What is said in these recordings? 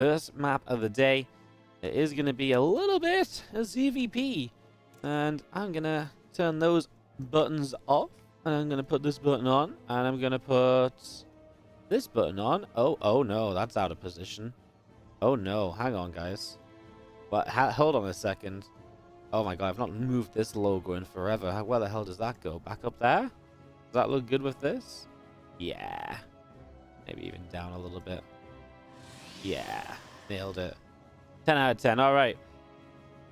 first map of the day. It is going to be a little bit a ZvP. And I'm going to turn those buttons off. And I'm going to put this button on. And I'm going to put this button on. Oh no, that's out of position. Oh no, hang on, guys. But hold on a second. Oh my god, I've not moved this logo in forever. Where the hell does that go? Back up there? Does that look good with this? Yeah. Maybe even down a little bit. Yeah. Nailed it. 10 out of 10. All right.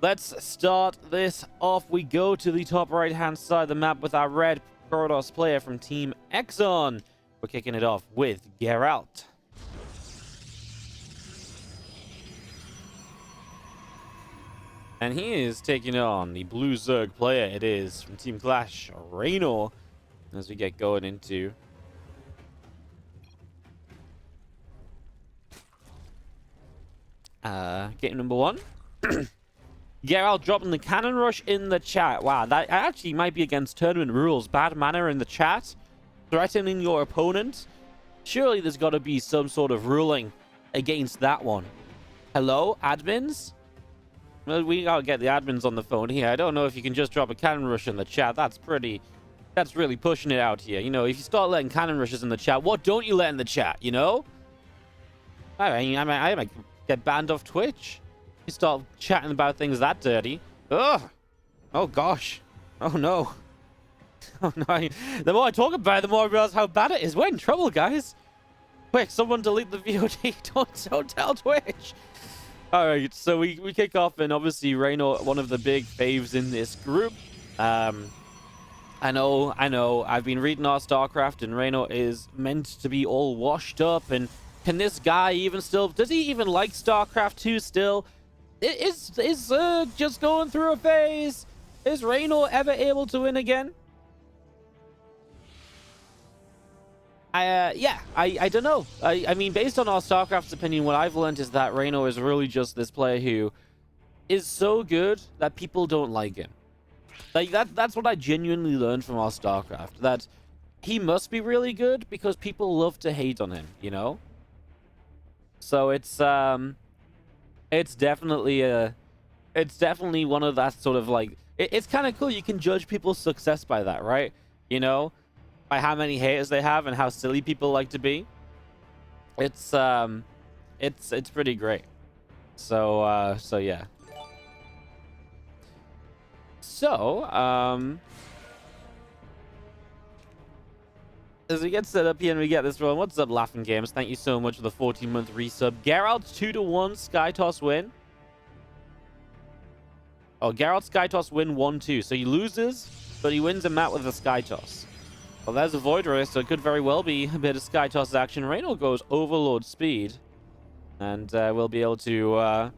Let's start this off. We go to the top right-hand side of the map with our red Protoss player from Team Exxon. We're kicking it off with Gerald. And he is taking on the blue Zerg player. It is from Team Clash, Reynor. As we get going into game number 1. Gerald dropping the cannon rush in the chat. Wow, that actually might be against tournament rules. Bad manner in the chat. Threatening your opponent. Surely there's got to be some sort of ruling against that one. Hello, admins? Well, we gotta get the admins on the phone here. I don't know if you can just drop a cannon rush in the chat. That's really pushing it out here. You know, if you start letting cannon rushes in the chat, what don't you let in the chat, you know? I might get banned off Twitch. You start chatting about things that dirty. Ugh. Oh, gosh. Oh, no. Oh, no. The more I talk about it, the more I realize how bad it is. We're in trouble, guys. Quick, someone delete the VOD. Don't tell Twitch. All right, so we kick off, and obviously Reynor, one of the big faves in this group. I know. I've been reading our Starcraft, and Reynor is meant to be all washed up. And can this guy even still? Does he even like Starcraft 2 still? Is just going through a phase? Is Reynor ever able to win again? I don't know. I mean, based on our Starcraft's opinion, what I've learned is that Reynor is really just this player who is so good that people don't like him. Like, that's what I genuinely learned from our Starcraft. That he must be really good because people love to hate on him, you know? So it's definitely one of that sort of like... It's kind of cool. You can judge people's success by that, right? You know? By how many haters they have and how silly people like to be. It's pretty great. So yeah. So as we get set up here and we get this run, what's up, Laughing Games? Thank you so much for the 14-month resub. Gerald's 2-1 Skytoss win. Oh, Gerald's Skytoss win 1-2. So he loses, but he wins a map with a Skytoss. Well, there's a Void Ray, so it could very well be a bit of Skytoss action. Reynor goes Overlord speed. And we'll be able to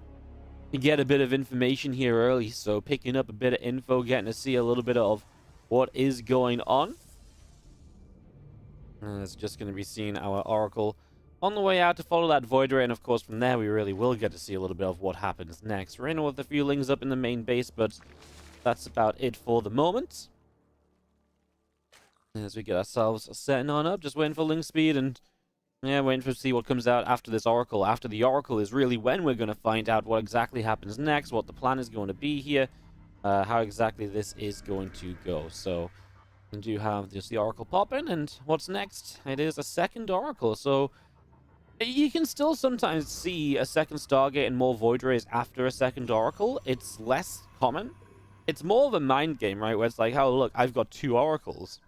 get a bit of information here early. So picking up a bit of info, getting to see a little bit of what is going on. And it's just going to be seeing our Oracle on the way out to follow that Void Ray. And of course, from there, we really will get to see a little bit of what happens next. Reynor with a few lings up in the main base, but that's about it for the moment. As we get ourselves setting on up, just waiting for link speed and yeah, waiting to see what comes out after this Oracle. After the Oracle is really when we're going to find out what exactly happens next, what the plan is going to be here, how exactly this is going to go. So we do have just the Oracle popping, and what's next? It is a second Oracle. So you can still sometimes see a second Stargate and more Void Rays after a second Oracle. It's less common. It's more of a mind game, right? Where it's like, oh, look, I've got 2 Oracles.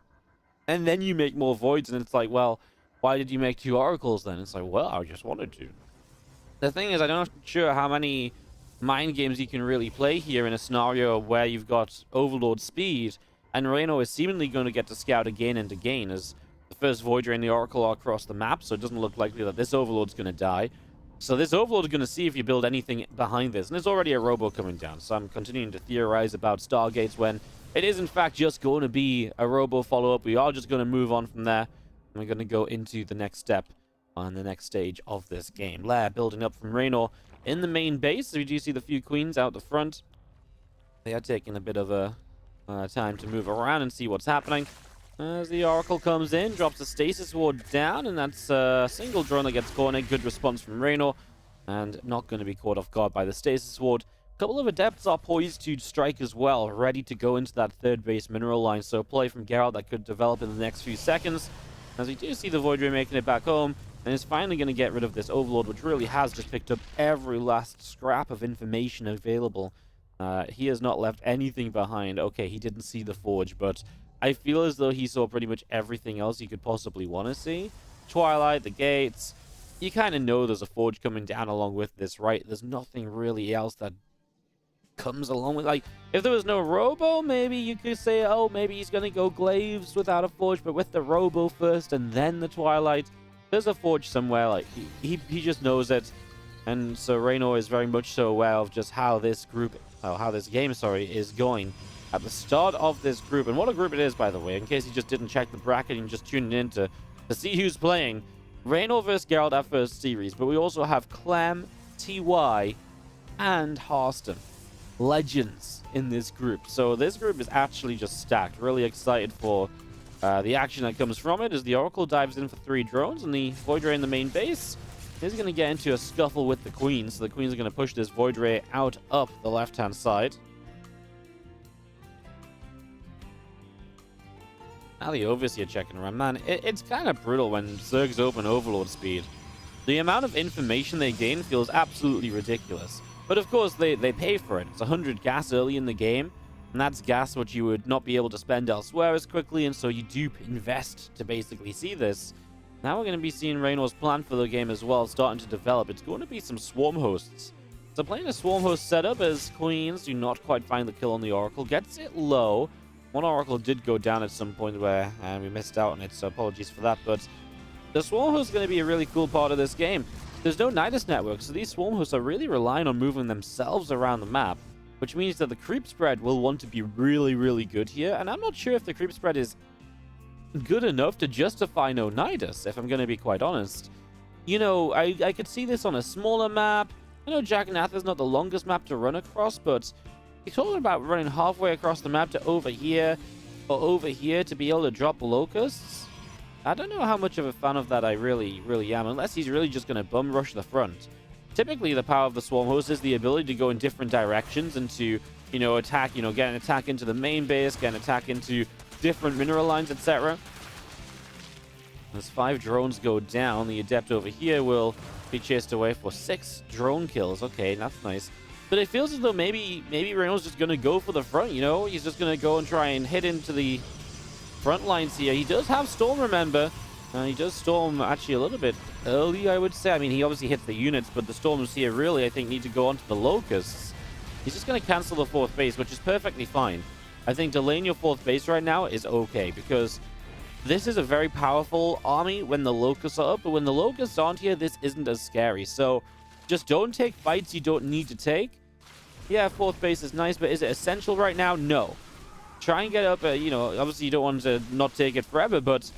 And then you make more Voids, and it's like, well, why did you make 2 Oracles then? It's like, well, I just wanted to. The thing is, I'm not sure how many mind games you can really play here in a scenario where you've got Overlord speed, and Reynor is seemingly going to get to scout again and again, as the first Voyager and the Oracle are across the map, so it doesn't look likely that this Overlord's going to die. So this Overlord is going to see if you build anything behind this, and there's already a Robo coming down, so I'm continuing to theorize about Stargates when it is, in fact, just going to be a Robo follow-up. We are just going to move on from there. And we're going to go into the next step on the next stage of this game. Lair building up from Reynor in the main base. So we do see the few queens out the front. They are taking a bit of a time to move around and see what's happening. As the Oracle comes in, drops a Stasis Ward down. And that's a single drone that gets cornered. Good response from Reynor. and not going to be caught off guard by the stasis ward. A couple of adepts are poised to strike as well, ready to go into that third base mineral line. So a play from Gerald that could develop in the next few seconds, as we do see the Void Ray making it back home, and is finally going to get rid of this Overlord, which really has just picked up every last scrap of information available. He has not left anything behind. Okay, he didn't see the Forge, but I feel as though he saw pretty much everything else he could possibly want to see. Twilight, the gates. You kind of know there's a Forge coming down along with this, right? There's nothing really else that comes along with, like, if there was no Robo, maybe you could say, oh, maybe he's going to go Glaives without a Forge, but with the Robo first and then the Twilight, there's a Forge somewhere. Like, he just knows it. And so Reynor is very much so aware of just how this group, how this game, sorry, is going at the start of this group. And what a group it is, by the way, in case you just didn't check the bracket and just tuned in to see who's playing. Reynor versus Gerald at first series, but we also have Clem, TY, and Harston. Legends in this group. So this group is actually just stacked. Really excited for the action that comes from it, as the Oracle dives in for 3 drones, and the Void Ray in the main base is going to get into a scuffle with the Queen. So the Queens are going to push this Void Ray out up the left-hand side. Now the Overseer checking around. Man, it's kind of brutal when Zergs open Overlord speed. The amount of information they gain feels absolutely ridiculous. But of course, they pay for it. It's 100 gas early in the game, and that's gas which you would not be able to spend elsewhere as quickly, and so you do invest to basically see this. Now we're going to be seeing Reynor's plan for the game as well starting to develop. It's going to be some Swarm Hosts. So playing a Swarm Host setup as Queens do not quite find the kill on the Oracle. Gets it low. One Oracle did go down at some point where we missed out on it, so apologies for that. But the Swarm Host is going to be a really cool part of this game. There's no Nidus network, so these Swarm Hosts are really relying on moving themselves around the map, which means that the creep spread will want to be really, really good here. And I'm not sure if the creep spread is good enough to justify no Nidus, if I'm going to be quite honest. You know, I could see this on a smaller map. I know Jagannath is not the longest map to run across, but you're talking about running halfway across the map to over here, or over here to be able to drop locusts. I don't know how much of a fan of that I really am, unless he's really just going to bum rush the front. Typically, the power of the Swarm Host is the ability to go in different directions and to, you know, attack, you know, get an attack into the main base, get an attack into different mineral lines, etc. As 5 drones go down, the Adept over here will be chased away for 6 drone kills. Okay, that's nice. But it feels as though maybe Reynor's just going to go for the front, you know? He's just going to go and try and hit into the front lines here. He does have Storm, remember. He does Storm actually a little bit early, I would say. I mean, he obviously hits the units, but the Storms here really, I think, need to go onto the Locusts. He's just going to cancel the 4th base, which is perfectly fine. I think delaying your 4th base right now is okay, because this is a very powerful army when the Locusts are up, but when the Locusts aren't here, this isn't as scary. So just don't take fights you don't need to take. Yeah, 4th base is nice, but is it essential right now? No. Try and get up, you know, obviously you don't want to not take it forever, but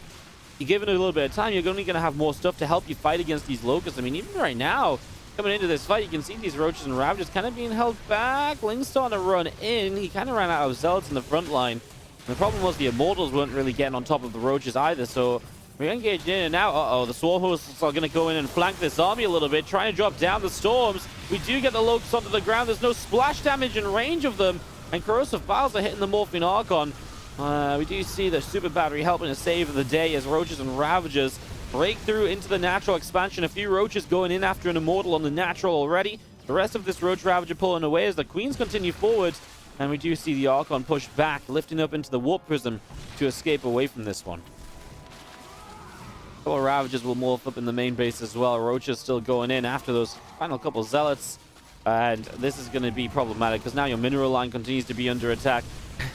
you give it a little bit of time, you're only going to have more stuff to help you fight against these Locusts. I mean, even right now, coming into this fight, you can see these Roaches and Ravages kind of being held back. Ling's starting to run in. He kind of ran out of Zealots in the front line. And the problem was the Immortals weren't really getting on top of the Roaches either, so we're engaged in and now. Uh-oh, the Swarm Hosts are going to go in and flank this army a little bit, trying to drop down the Storms. We do get the Locusts onto the ground. There's no splash damage in range of them. And Corrosive Files are hitting the Morphine Archon. We do see the Super Battery helping to save the day as Roaches and Ravagers break through into the natural expansion. A few Roaches going in after an Immortal on the natural already. The rest of this Roach Ravager pulling away as the Queens continue forward. And we do see the Archon push back, lifting up into the Warp Prism to escape away from this one. Couple Ravagers will morph up in the main base as well. Roaches still going in after those final couple Zealots. And this is going to be problematic because now your mineral line continues to be under attack.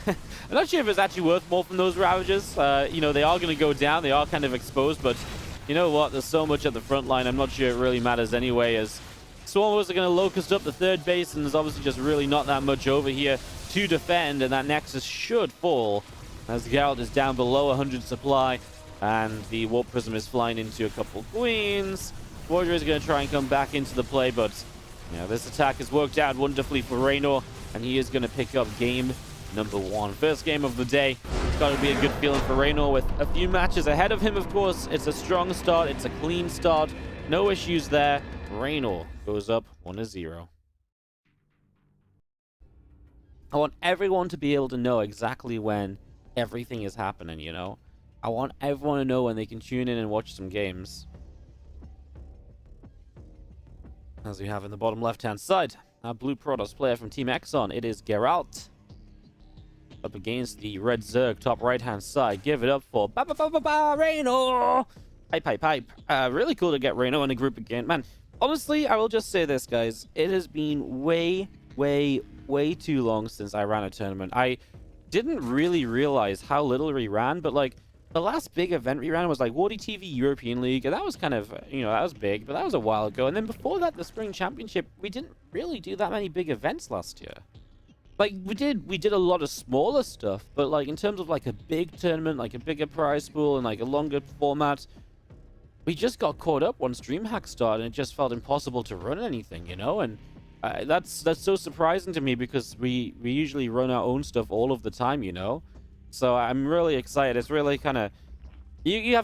I'm not sure if it's actually worth more from those Ravagers. You know, they are going to go down. They are kind of exposed, but you know what? There's so much at the front line. I'm not sure it really matters anyway, as Swarmers are going to Locust up the 3rd base, and there's obviously just really not that much over here to defend, and that Nexus should fall as Gerald is down below 100 supply, and the Warp Prism is flying into a couple Queens. Warrior is going to try and come back into the play, but yeah, this attack has worked out wonderfully for Reynor, and he is going to pick up game number 1. First game of the day. It's got to be a good feeling for Reynor with a few matches ahead of him, of course. It's a strong start. It's a clean start. No issues there. Reynor goes up 1-0. I want everyone to be able to know exactly when everything is happening, you know? I want everyone to know when they can tune in and watch some games. As we have in the bottom left-hand side, our blue Protoss player from Team Exxon, it is Gerald. Up against the red Zerg, top right-hand side. Give it up for Reynor! Pipe. Really cool to get Reynor in the group again. Man, honestly, I will just say this, guys. It has been way too long since I ran a tournament. I didn't really realize how little we ran, but like the last big event we ran was like WardiTV European League, and that was kind of, you know, that was big, but that was a while ago. And then before that, the Spring Championship, we didn't really do that many big events last year. Like we did a lot of smaller stuff, but like in terms of like a big tournament, like a bigger prize pool and like a longer format, we just got caught up once DreamHack started, and it just felt impossible to run anything, you know. And that's so surprising to me because we usually run our own stuff all of the time, you know. So I'm really excited. It's really kind of you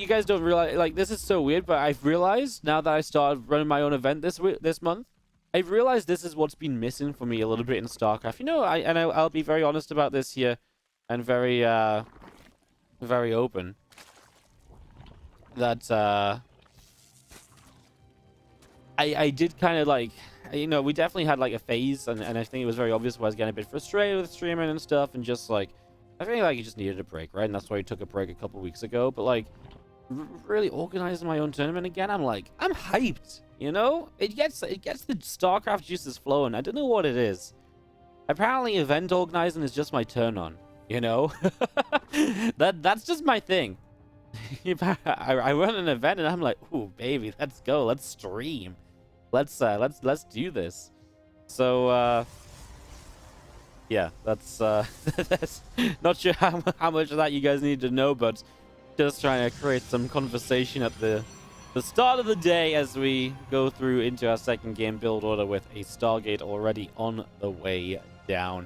guys don't realize, like, this is so weird, but I've realized now that I started running my own event this month, I've realized this is what's been missing for me a little bit in Starcraft. You know, I'll be very honest about this here, and very open. That I did kind of like, you know, we definitely had like a phase, and I think it was very obvious why I was getting a bit frustrated with streaming and stuff, and just like I feel like you just needed a break, right? And that's why we took a break a couple weeks ago. But like really organizing my own tournament again, I'm hyped. You know, it gets the Starcraft juices flowing. I don't know what it is. Apparently, event organizing is just my turn on. You know, that's just my thing. I run an event and I'm like, ooh, baby, let's go, let's stream, let's do this. So yeah, that's that's not sure how much of that you guys need to know, but just trying to create some conversation at the start of the day as we go through into our second game build order with a Stargate already on the way down.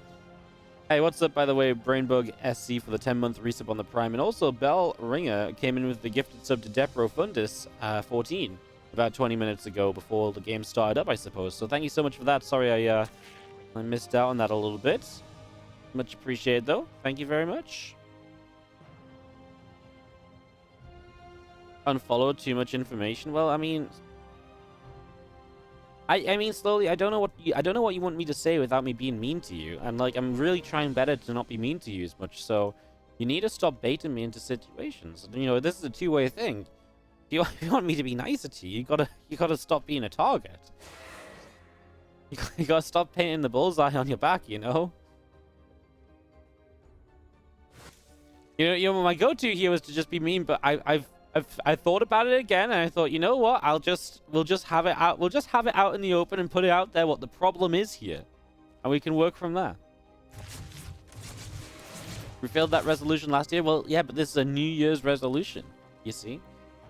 Hey, what's up, by the way, Brainbug SC for the 10-month resub on the Prime, and also Bell Ringer came in with the gifted sub to Depro Fundus 14 about 20 minutes ago before the game started up, I suppose. So thank you so much for that. Sorry I missed out on that a little bit. Much appreciated, though. Thank you very much. Unfollowed, too much information. Well, I mean, I mean, slowly. I don't know what you want me to say without me being mean to you. And like, I'm really trying better to not be mean to you as much. So you need to stop baiting me into situations. You know, this is a two-way thing. If you want me to be nicer to you, you gotta stop being a target. You gotta stop painting the bullseye on your back. You know. You know, my go-to here was to just be mean, but I thought about it again, and I thought, you know what? We'll just have it out. We'll just have it out in the open and put it out there what the problem is here, and we can work from there. We failed that resolution last year. Well, yeah, but this is a New Year's resolution. You see?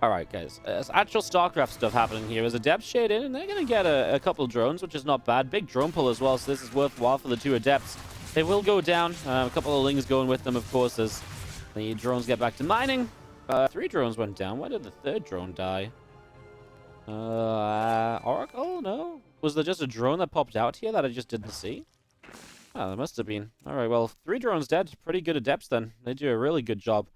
All right, guys. There's actual Starcraft stuff happening here. There's a depth shade in, and they're gonna get a couple drones, which is not bad. Big drone pull as well, so this is worthwhile for the two adepts. They will go down. A couple of lings going with them, of course, as the drones get back to mining. 3 drones went down. Why did the 3rd drone die? Oracle? No? Was there just a drone that popped out here that I just didn't see? Oh, there must have been. Alright, well, 3 drones dead. Pretty good adepts then. They do a really good job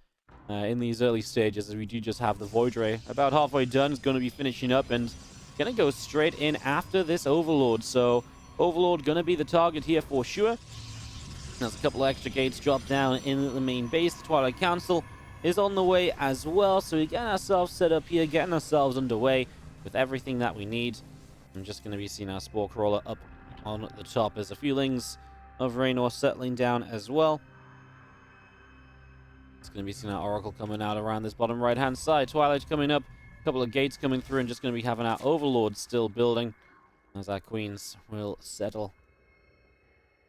in these early stages, as we do just have the Void Ray about halfway done. It's going to be finishing up and going to go straight in after this Overlord. So, Overlord going to be the target here for sure. There's a couple of extra gates dropped down in the main base. The Twilight Council is on the way as well, so we're getting ourselves set up here, getting ourselves underway with everything that we need. I'm just going to be seeing our Spore Crawler up on the top. There's a few lings of Reynor settling down as well. It's going to be seeing our Oracle coming out around this bottom right-hand side. Twilight coming up, a couple of gates coming through, and just going to be having our Overlord still building as our Queens will settle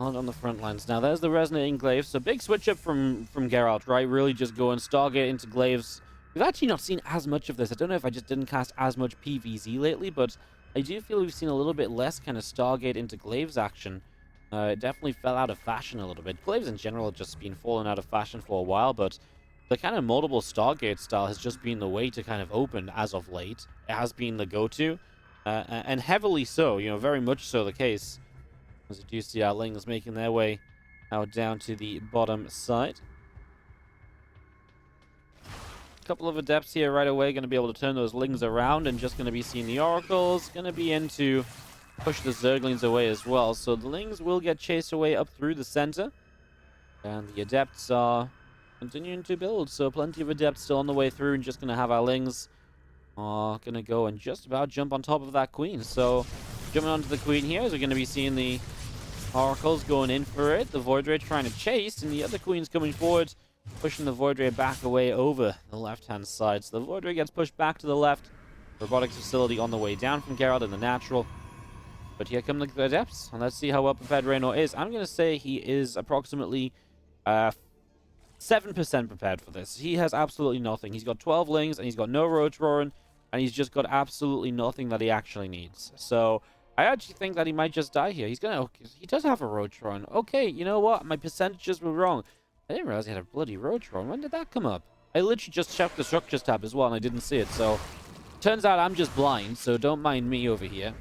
on the front lines. Now, there's the Resonating Glaives. So big switch up from Geralt, right? Really just going Stargate into Glaives. We've actually not seen as much of this. I don't know if I just didn't cast as much PvZ lately, but I do feel we've seen a little bit less kind of Stargate into Glaives action. It definitely fell out of fashion a little bit. Glaives in general have just been falling out of fashion for a while, but the kind of multiple Stargate style has just been the way to kind of open as of late. It has been the go-to. and heavily so, very much so the case. As you do see our Lings making their way out down to the bottom side. A couple of Adepts here right away, going to be able to turn those Lings around and just going to be seeing the Oracles. Going to be in to push the Zerglings away as well. So the Lings will get chased away up through the center. And the Adepts are continuing to build. So plenty of Adepts still on the way through, and just going to have our Lings are going to go and just about jump on top of that Queen. So jumping onto the Queen here, as we're going to be seeing the Oracles going in for it. The Void Ray trying to chase, and the other Queen's coming forward, pushing the Void Ray back away over the left-hand side. So the Void Ray gets pushed back to the left. Robotics facility on the way down from Gerald in the natural. But here come the Adepts, and let's see how well prepared Reynor is. I'm going to say he is approximately 7% prepared for this. He has absolutely nothing. He's got 12 Lings, and he's got no Roach Roaring, and he's just got absolutely nothing that he actually needs. So I actually think that he might just die here. He does have a Roach Roaring. Okay, you know what? My percentages were wrong. I didn't realize he had a bloody Roach Roaring. When did that come up? I literally just checked the Structures tab as well, and I didn't see it. So turns out I'm just blind, so don't mind me over here.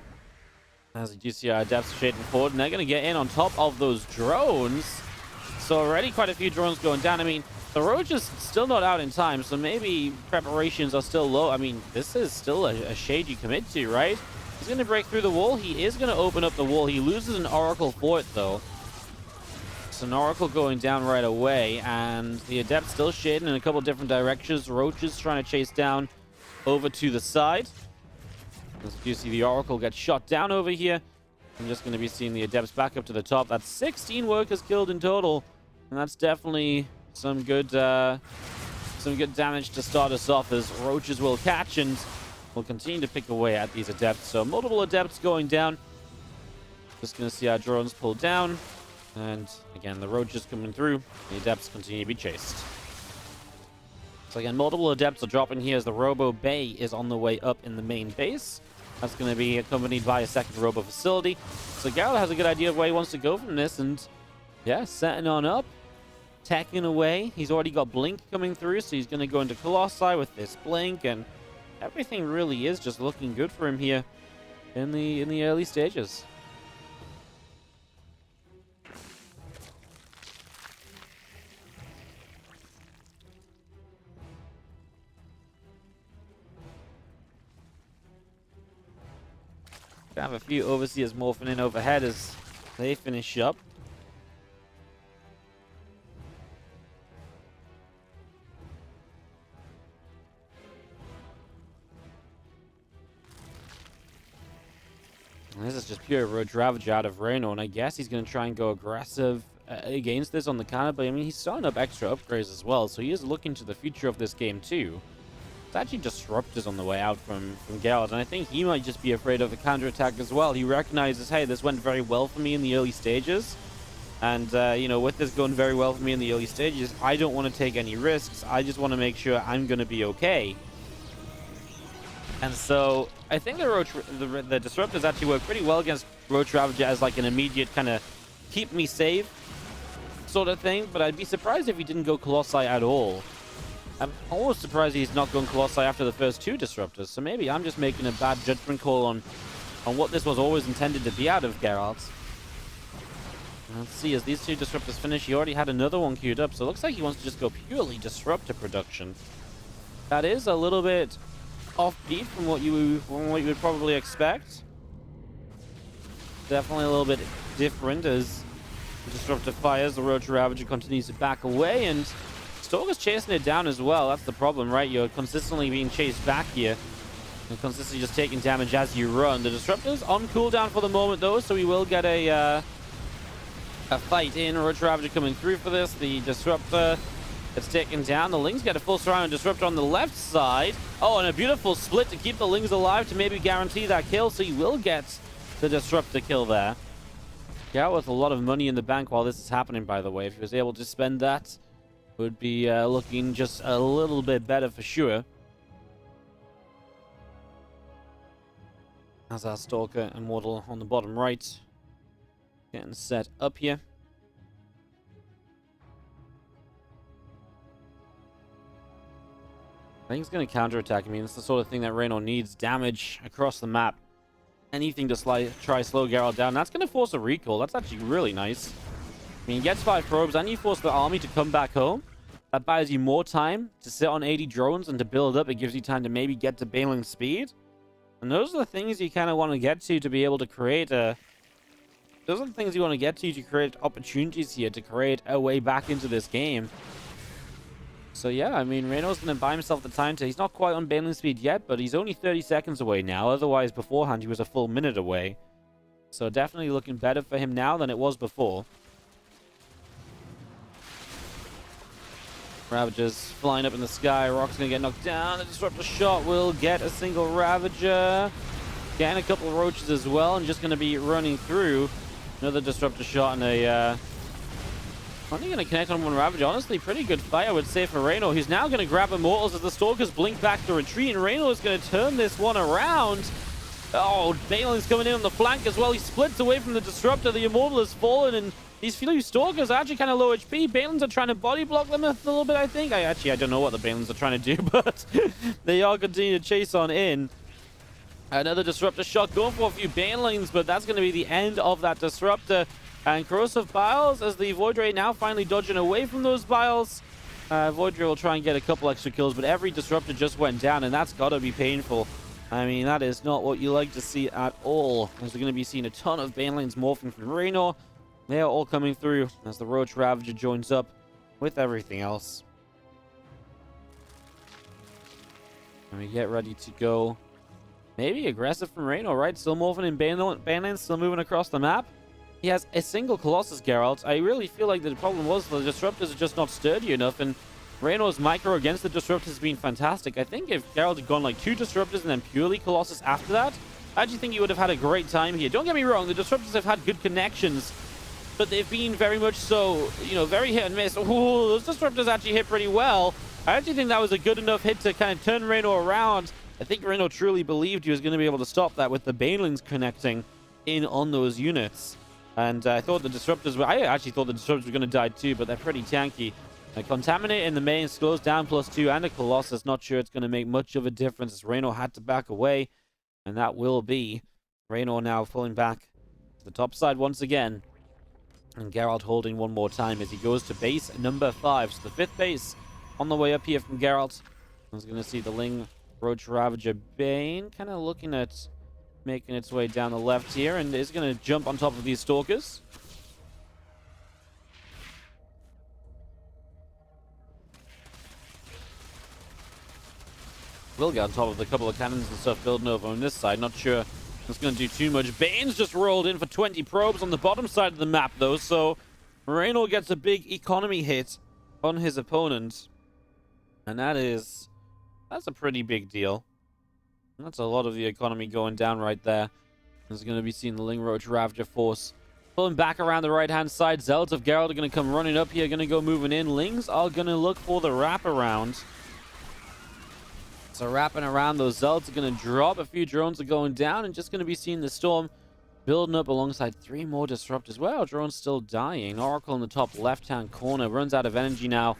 As you do see our Adepts shading forward, and they're going to get in on top of those drones. So already quite a few drones going down. I mean, the Roach is still not out in time, so maybe preparations are still low. I mean, this is still a shade you commit to, right? He's going to break through the wall. He is going to open up the wall. He loses an Oracle for it, though. So an Oracle going down right away, and the Adept still shading in a couple different directions. Roaches trying to chase down over to the side. As you see, the Oracle gets shot down over here. I'm just going to be seeing the Adepts back up to the top. That's 16 workers killed in total, and that's definitely some good damage to start us off, as Roaches will catch and will continue to pick away at these Adepts. So multiple Adepts going down. Just going to see our drones pull down. And again, the Roaches coming through. The Adepts continue to be chased. So again, multiple Adepts are dropping here as the Robo Bay is on the way up in the main base. That's going to be accompanied by a second Robo facility. So Gerald has a good idea of where he wants to go from this. And yeah, setting on up. Teching away. He's already got Blink coming through, so he's going to go into Colossi with this Blink. And everything really is just looking good for him here in the early stages. Have a few Overseers morphing in overhead as they finish up. And this is just pure Roach Ravager out of Reynor, and I guess he's going to try and go aggressive against this on the counter, but I mean, he's starting up extra upgrades as well, so he is looking to the future of this game too. It's actually Disruptors on the way out from Gerald, and I think he might just be afraid of a counterattack as well. He recognizes, hey, this went very well for me in the early stages, and, with this going very well for me in the early stages, I don't want to take any risks. I just want to make sure I'm going to be okay. And so I think the Disruptors actually work pretty well against Roach Ravager as like an immediate kind of keep me safe sort of thing, but I'd be surprised if he didn't go Colossi at all. I'm almost surprised he's not going Colossi after the first two Disruptors, so maybe I'm just making a bad judgment call on what this was always intended to be out of Gerald. Let's see, as these two Disruptors finish, he already had another one queued up, so it looks like he wants to just go purely Disruptor production. That is a little bit offbeat from what you would probably expect. Definitely a little bit different as the Disruptor fires, the Roach Ravager continues to back away, and Stalker's chasing it down as well. That's the problem, right? You're consistently being chased back here and consistently just taking damage as you run. The Disruptor's on cooldown for the moment, though, so we will get a fight in. Roach Ravager coming through for this. The Disruptor gets taken down. The Lings get a full surround Disruptor on the left side. Oh, and a beautiful split to keep the Lings alive to maybe guarantee that kill, so you will get the Disruptor kill there. Gerald with a lot of money in the bank while this is happening, by the way. If he was able to spend that, would be looking just a little bit better for sure. As our Stalker Immortal on the bottom right. Getting set up here. I think he's going to counterattack. I mean, it's the sort of thing that Reynor needs. Damage across the map. anything to try slow Gerald down. That's going to force a recall. That's actually really nice. I mean, he gets 5 probes, and you force the army to come back home. That buys you more time to sit on 80 drones and to build up. It gives you time to maybe get to Baneling speed. And those are the things you kind of want to get to be able to create a... Those are the things you want to get to create opportunities here, to create a way back into this game. So yeah, I mean, Reynor's going to buy himself the time to... He's not quite on Baneling speed yet, but he's only 30 seconds away now. Otherwise, beforehand, he was a full minute away. So definitely looking better for him now than it was before. Ravagers flying up in the sky. Rock's going to get knocked down. The Disruptor shot will get a single Ravager. Getting a couple of Roaches as well, and just going to be running through. Another Disruptor shot and a... Only going to connect on one Ravager. Honestly, pretty good fight, I would say, for Reynor. He's now going to grab Immortals as the Stalkers blink back to retreat, and Reynor is going to turn this one around. Oh, Baneling's coming in on the flank as well. He splits away from the Disruptor. The Immortal has fallen, and these few Stalkers are actually kind of low HP. Banelings are trying to body block them a little bit, I think. I don't know what the Banelings are trying to do, but they are continuing to chase on in. Another Disruptor shot going for a few Banelings, but that's going to be the end of that Disruptor. And Corrosive Biles, as the Void Ray now finally dodging away from those Biles. Void Ray will try and get a couple extra kills, but every Disruptor just went down, and that's got to be painful. I mean, that is not what you like to see at all. As we're going to be seeing a ton of Banelings morphing from Reynor. They are all coming through as the Roach Ravager joins up with everything else. And we get ready to go. Maybe aggressive from Reynor, right? Still morphing in Banelings, still moving across the map. He has a single Colossus, Geralt. I really feel like the problem was the Disruptors are just not sturdy enough, and Reynor's micro against the Disruptors has been fantastic. I think if Geralt had gone like 2 Disruptors and then purely Colossus after that, I actually think he would have had a great time here. Don't get me wrong, the Disruptors have had good connections, but they've been very much so, you know, very hit and miss. Ooh, those Disruptors actually hit pretty well. I actually think that was a good enough hit to kind of turn Reynor around. I think Reynor truly believed he was going to be able to stop that with the Banelings connecting in on those units. And I thought the Disruptors were... I actually thought the Disruptors were going to die too, but they're pretty tanky. A Contaminate in the main slows down +2, and a Colossus. Not sure it's going to make much of a difference as Reynor had to back away. And that will be Reynor now pulling back to the top side once again. And Geralt holding one more time as he goes to base number 5. So the 5th base on the way up here from Geralt. I was going to see the Ling Roach Ravager Bane kind of looking at... making its way down the left here, and is going to jump on top of these Stalkers. Will get on top of a couple of cannons and stuff building over on this side. Not sure it's going to do too much. Bane's just rolled in for 20 probes on the bottom side of the map, though, so Reynor gets a big economy hit on his opponent. And that's a pretty big deal. That's a lot of the economy going down right there. There's going to be seeing the Ling Roach Ravager force pulling back around the right-hand side. Zealots of Geralt are going to come running up here, going to go moving in. Lings are going to look for the wraparound. So wrapping around, those Zealots are going to drop. A few drones are going down, and just going to be seeing the storm building up alongside 3 more Disruptors. Well, drones still dying. Oracle in the top left-hand corner runs out of energy now.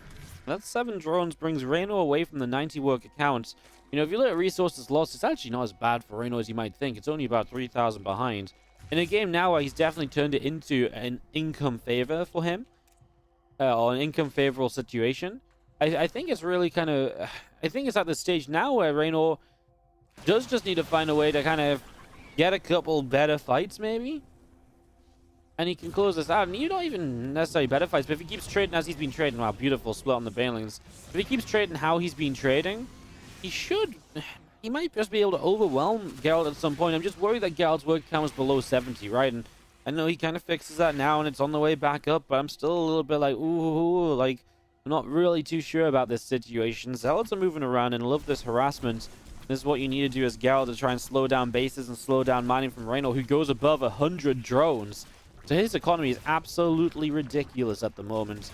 That 7 drones brings Reynor away from the 90 work account. You know, if you look at resources lost, it's actually not as bad for Reynor as you might think. It's only about 3,000 behind. In a game now where he's definitely turned it into an income favor for him, or an income favorable situation, I think it's really kind of... I think it's at the stage now where Reynor does just need to find a way to kind of get a couple better fights, maybe? And he can close this out. And you don't even necessarily better fights, but if he keeps trading as he's been trading... Wow, beautiful split on the Banelings. If he keeps trading how he's been trading... He might just be able to overwhelm Geralt at some point. I'm just worried that Geralt's work count was below 70, right? And I know he kind of fixes that now, and it's on the way back up, but I'm still a little bit like, ooh, like, I'm not really too sure about this situation. Zealots are moving around, and I love this harassment. This is what you need to do as Geralt to try and slow down bases and slow down mining from Reynor, who goes above 100 drones. So his economy is absolutely ridiculous at the moment.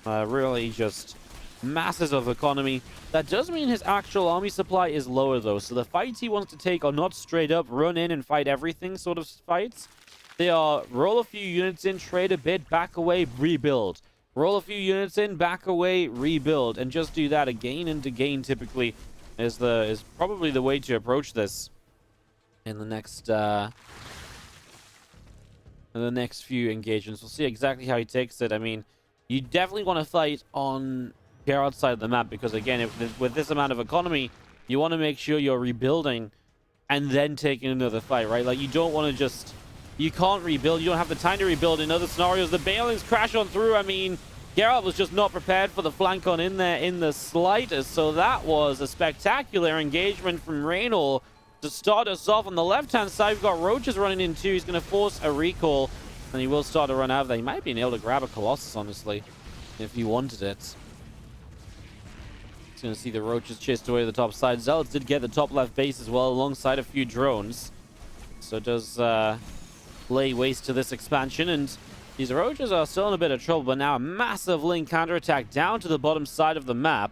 Really just... masses of economy. That does mean his actual army supply is lower, though. So the fights he wants to take are not straight up run in and fight everything sort of fights. They are roll a few units in, trade a bit, back away, rebuild. Roll a few units in, back away, rebuild. And just do that again and again, typically, is probably the way to approach this. in the next few engagements. We'll see exactly how he takes it. I mean, you definitely want to fight on Gerald's side of the map because, again, with this amount of economy, you want to make sure you're rebuilding and then taking another fight, right? Like, you don't want to just... You can't rebuild. You don't have the time to rebuild in other scenarios. The Balings crash on through. I mean, Gerald was just not prepared for the flank on in there in the slightest. So that was a spectacular engagement from Reynor to start us off. On the left-hand side, we've got Roaches running in too. He's going to force a recall, and he will start to run out of there. He might have been able to grab a Colossus, honestly, if he wanted it. He's going to see the Roaches chased away to the top side. Zealots did get the top left base as well, alongside a few drones. So it does lay waste to this expansion, and these Roaches are still in a bit of trouble, but now a massive link counterattack down to the bottom side of the map.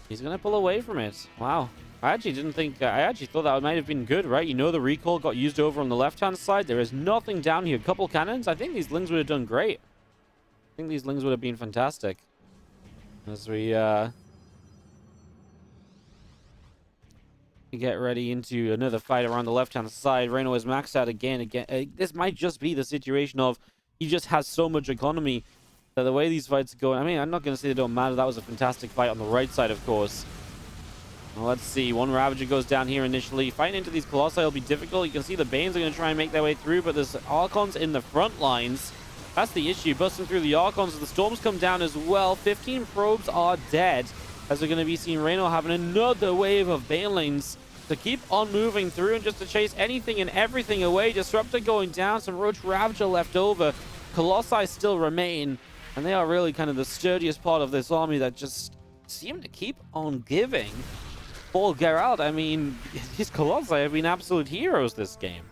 He's going to pull away from it. Wow. I actually didn't think... I actually thought that might have been good, right? You know, the recall got used over on the left-hand side. There is nothing down here. A couple cannons. I think these Lings would have done great. I think these Lings would have been fantastic. As we get ready into another fight around the left-hand side. Reynor is maxed out again. This might just be the situation of he just has so much economy that the way these fights are going... I mean, I'm not going to say they don't matter. That was a fantastic fight on the right side, of course. Well, let's see. One Ravager goes down here initially. Fighting into these Colossi will be difficult. You can see the Banes are going to try and make their way through, but there's Archons in the front lines. That's the issue. Busting through the Archons as the Storms come down as well. 15 probes are dead, as we're going to be seeing Reynor having another wave of Banelings to keep on moving through and just to chase anything and everything away. Disruptor going down. Some Roach Ravager left over. Colossi still remain, and they are really kind of the sturdiest part of this army that just seem to keep on giving. For Gerald, I mean, his Colossi have been absolute heroes this game.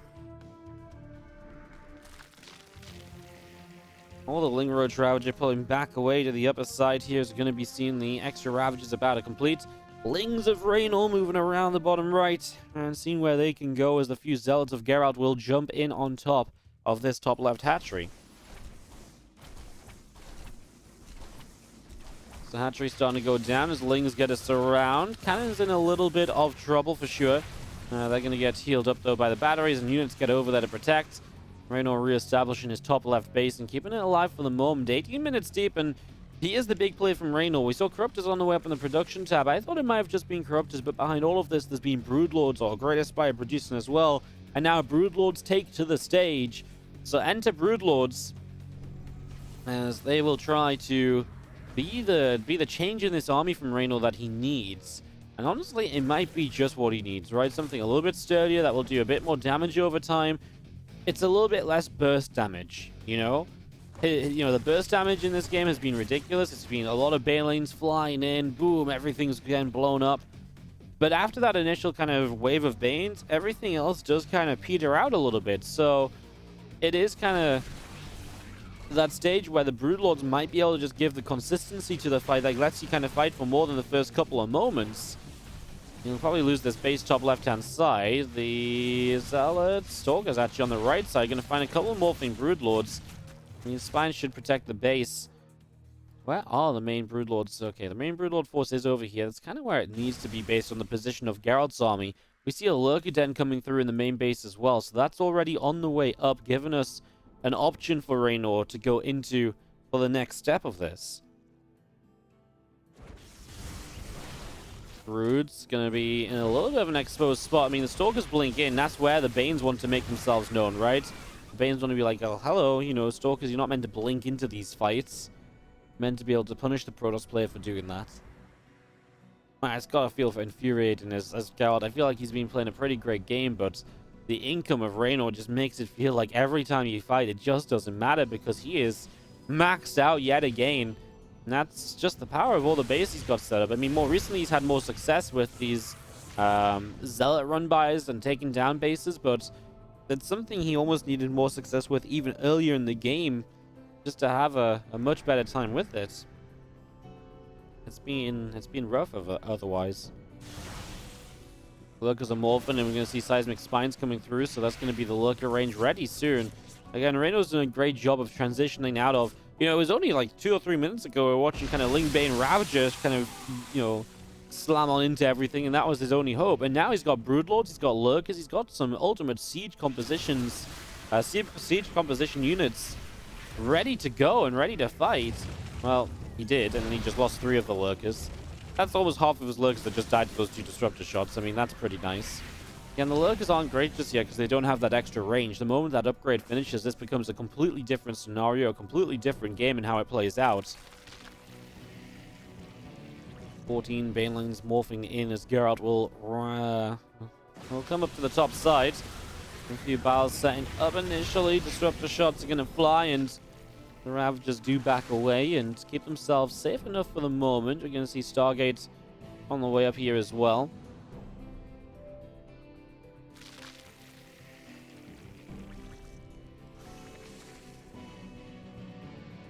All the Ling Roach Ravager pulling back away to the upper side here is going to be seeing the extra Ravagers about to complete. Lings of Reynor moving around the bottom right and seeing where they can go as the few Zealots of Gerald will jump in on top of this top left hatchery. The hatchery starting to go down as Lings get us around. Cannon's in a little bit of trouble for sure. They're going to get healed up though by the batteries, and units get over there to protect. Reynor re-establishing his top left base and keeping it alive for the moment. 18 minutes deep, and he is the big play from Reynor. We saw Corruptors on the way up in the production tab. I thought it might have just been Corruptors, but behind all of this, there's been Broodlords or Great Aspire producing as well. And now Broodlords take to the stage. So enter Broodlords as they will try to be the change in this army from Reynor that he needs. And honestly, it might be just what he needs, right? Something a little bit sturdier that will do a bit more damage over time. It's a little bit less burst damage, you know? The burst damage in this game has been ridiculous. It's been a lot of Banelings flying in, boom, everything's getting blown up. But after that initial kind of wave of Banes, everything else does kind of peter out a little bit. So it is kind of that stage where the Broodlords might be able to just give the consistency to the fight that lets you kind of fight for more than the first couple of moments. You'll probably lose this base top left-hand side. The Zealot Stalker's actually on the right side. Going to find a couple of morphing Broodlords. I mean, Spine should protect the base. Where are the main Broodlords? Okay, the main Broodlord force is over here. That's kind of where it needs to be based on the position of Gerald's army. We see a Lurker Den coming through in the main base as well. So that's already on the way up, giving us an option for Reynor to go into for the next step of this. Brood's going to be in a little bit of an exposed spot. I mean, the Stalkers blink in. That's where the Banes want to make themselves known, right? The Banes want to be like, oh, hello, you know, Stalkers, you're not meant to blink into these fights. You're meant to be able to punish the Protoss player for doing that. It's got to feel infuriating as Gerald. I feel like he's been playing a pretty great game, but the income of Reynor just makes it feel like every time you fight, it just doesn't matter because he is maxed out yet again. And that's just the power of all the base he's got set up. I mean, more recently, he's had more success with these Zealot run-bys and taking down bases, but that's something he almost needed more success with even earlier in the game, just to have a much better time with it. It's been rough otherwise. Lurkers are morphing, and we're going to see Seismic Spines coming through, so that's going to be the Lurker range ready soon. Again, Reynor's doing a great job of transitioning out of... You know, it was only like 2 or 3 minutes ago we were watching kind of Ling Bane Ravagers kind of, you know, slam on into everything, and that was his only hope. And now he's got Broodlords, he's got Lurkers, he's got some ultimate siege compositions, siege composition units ready to go and ready to fight. Well, he did, and then he just lost 3 of the Lurkers. That's almost half of his Lurkers that just died to those 2 Disruptor shots. I mean, that's pretty nice. Yeah, and the Lurkers aren't great just yet because they don't have that extra range. The moment that upgrade finishes, this becomes a completely different scenario, a completely different game in how it plays out. 14 Banelings morphing in as Gerald will come up to the top side. A few battles setting up initially. Disruptor shots are going to fly, and the Ravagers do back away and keep themselves safe enough for the moment. We're going to see Stargate on the way up here as well.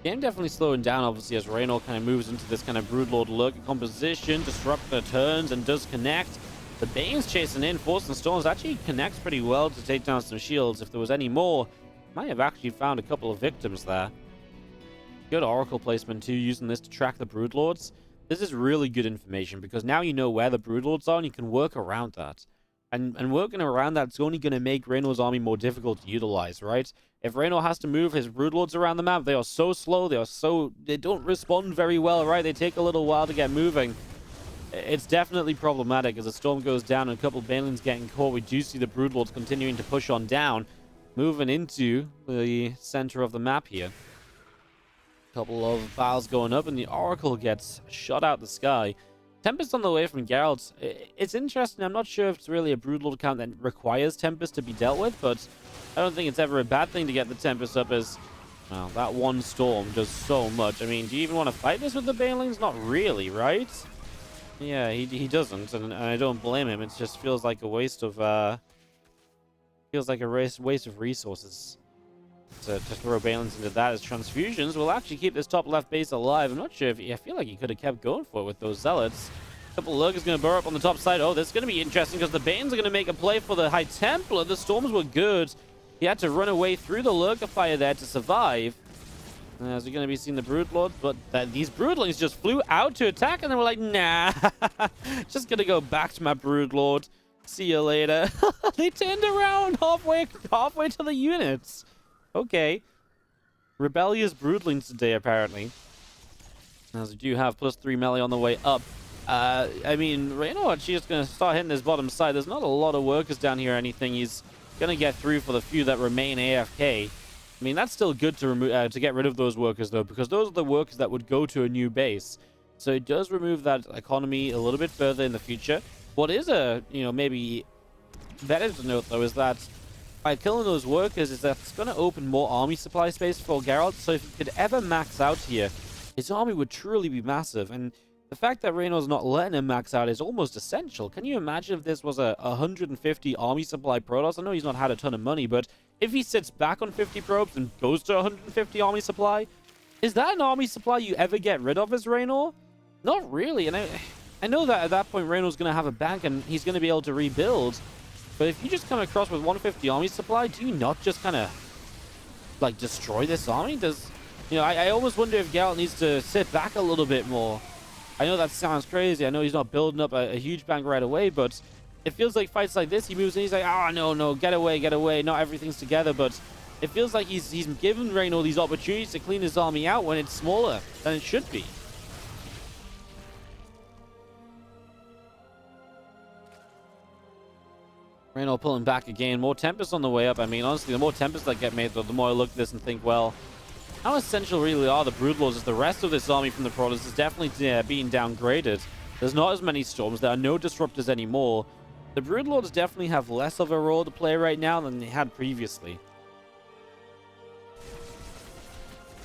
Game definitely slowing down, obviously, as Reynor kind of moves into this kind of Broodlord Lurker composition. Disruptor turns and does connect. The Bane's chasing in. Force and Storms actually connects pretty well to take down some shields. If there was any more, might have actually found a couple of victims there. Good Oracle placement too, using this to track the Broodlords. This is really good information because now you know where the Broodlords are and you can work around that. And working around that is only going to make Reynor's army more difficult to utilize, right? If Reynor has to move his Broodlords around the map, they are so slow, they don't respond very well, right? They take a little while to get moving. It's definitely problematic as the storm goes down and a couple of Banelings getting caught. We do see the Broodlords continuing to push on down, moving into the center of the map here. Couple of battles going up, and the Oracle gets shot out the sky. Tempest on the way from Gerald. It's interesting. I'm not sure if it's really a Broodlord count that requires Tempest to be dealt with, but I don't think it's ever a bad thing to get the Tempest up, as well, that one storm does so much. I mean, do you even want to fight this with the Banelings? Not really, right? Yeah, he doesn't, and I don't blame him. It just feels like a waste of waste of resources to throw Banelings into that, as transfusions will actually keep this top left base alive. I'm not sure if I feel like he could have kept going for it with those Zealots. A couple of Lurkers going to burrow up on the top side. Oh, this is going to be interesting because the Banes are going to make a play for the High Templar. The Storms were good. He had to run away through the Lurker fire there to survive. As we're going to be seeing the Broodlord, but these Broodlings just flew out to attack, and they were like, nah, just going to go back to my Broodlord. See you later. They turned around halfway to the units. Okay. Rebellious Broodlings today, apparently. As we do have +3 melee on the way up. I mean, Reynor, she's just going to start hitting this bottom side. There's not a lot of workers down here or anything. He's going to get through for the few that remain AFK. I mean, that's still good to get rid of those workers, though, because those are the workers that would go to a new base. So it does remove that economy a little bit further in the future. What is maybe better to note, though, is that by killing those workers, is that it's going to open more army supply space for Gerald. So if he could ever max out here, his army would truly be massive. And the fact that Reynor's not letting him max out is almost essential. Can you imagine if this was a 150 army supply Protoss? I know he's not had a ton of money, but if he sits back on 50 probes and goes to 150 army supply, is that an army supply you ever get rid of as Reynor? Not really. And I know that at that point Reynor's going to have a bank and he's going to be able to rebuild. But if you just come across with 150 army supply, do you not just kind of like destroy this army? I almost wonder if Gerald needs to sit back a little bit more. I know that sounds crazy. I know he's not building up a huge bank right away, but it feels like fights like this, he moves in, he's like, oh, no, get away. Not everything's together, but it feels like he's given Reynor these opportunities to clean his army out when it's smaller than it should be. Reynor pulling back again. More Tempests on the way up. I mean, honestly, the more Tempests that get made, the more I look at this and think, well, how essential really are the Broodlords as the rest of this army from the Protoss is definitely being downgraded. There's not as many Storms. There are no Disruptors anymore. The Broodlords definitely have less of a role to play right now than they had previously.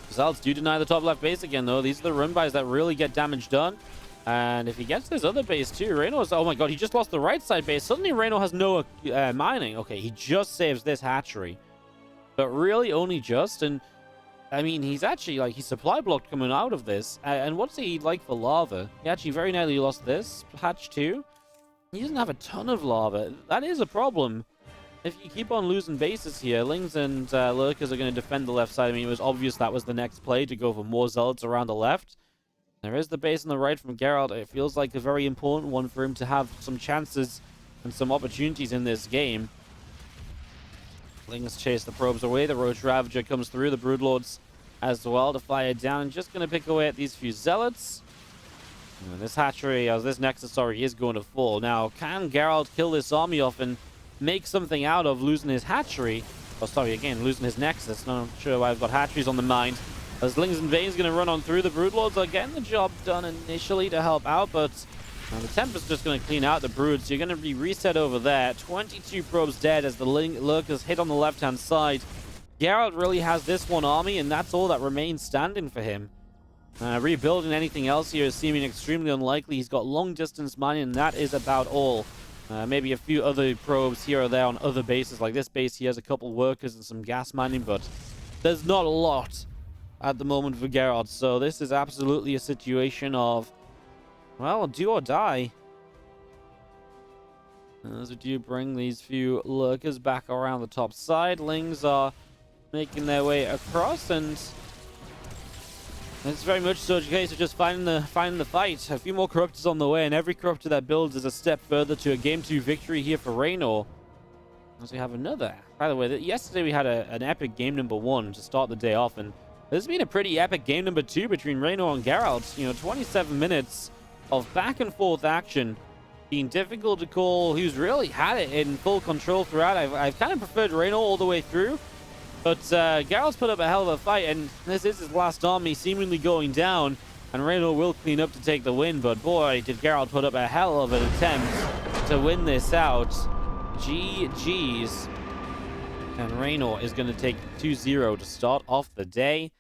Results do deny the top left base again, though. These are the run-bys that really get damage done. And if he gets this other base too, Reynor's... Oh my god, he just lost the right side base. Suddenly Reynor has no mining. Okay, he just saves this hatchery. But really only just. And I mean, he's actually, he's supply blocked coming out of this. And what's he like for lava? He actually very nearly lost this hatch too. He doesn't have a ton of lava. That is a problem. If you keep on losing bases here, Lings and Lurkers are going to defend the left side. I mean, it was obvious that was the next play, to go for more Zealots around the left. There is the base on the right from Gerald. It feels like a very important one for him to have some chances and some opportunities in this game. Lings chase the probes away. The Roach Ravager comes through. The Broodlords as well to fire down. And just going to pick away at these few Zealots. And this hatchery, this Nexus, sorry, is going to fall. Now, can Gerald kill this army off and make something out of losing his hatchery? Oh, sorry, again, losing his Nexus. Not sure why I've got hatcheries on the mind. As Lings and Vane's going to run on through. The Broodlords are getting the job done initially to help out, but the Tempest's just going to clean out the Broods. So you're going to be reset over there. 22 probes dead as the Lurkers hit on the left-hand side. Gerald really has this one army, and that's all that remains standing for him. Rebuilding anything else here is seeming extremely unlikely. He's got long-distance mining, and that is about all. Maybe a few other probes here or there on other bases. Like this base, he has a couple workers and some gas mining, but there's not a lot at the moment for Gerald. So this is absolutely a situation of, well, do or die. As we do bring these few lurkers back around the top side, Lings are making their way across, and it's very much so a case of just finding the fight. A few more corruptors on the way, and every corruptor that builds is a step further to a Game 2 victory here for Reynor. As we have another. By the way, yesterday we had an epic game number 1 to start the day off, and this has been a pretty epic game number 2 between Reynor and Gerald. 27 minutes of back and forth action. Being difficult to call who's really had it in full control throughout. I've kind of preferred Reynor all the way through. But Gerald's put up a hell of a fight, and this is his last army seemingly going down, and Reynor will clean up to take the win, but boy, did Gerald put up a hell of an attempt to win this out. GG's. And Reynor is going to take 2-0 to start off the day.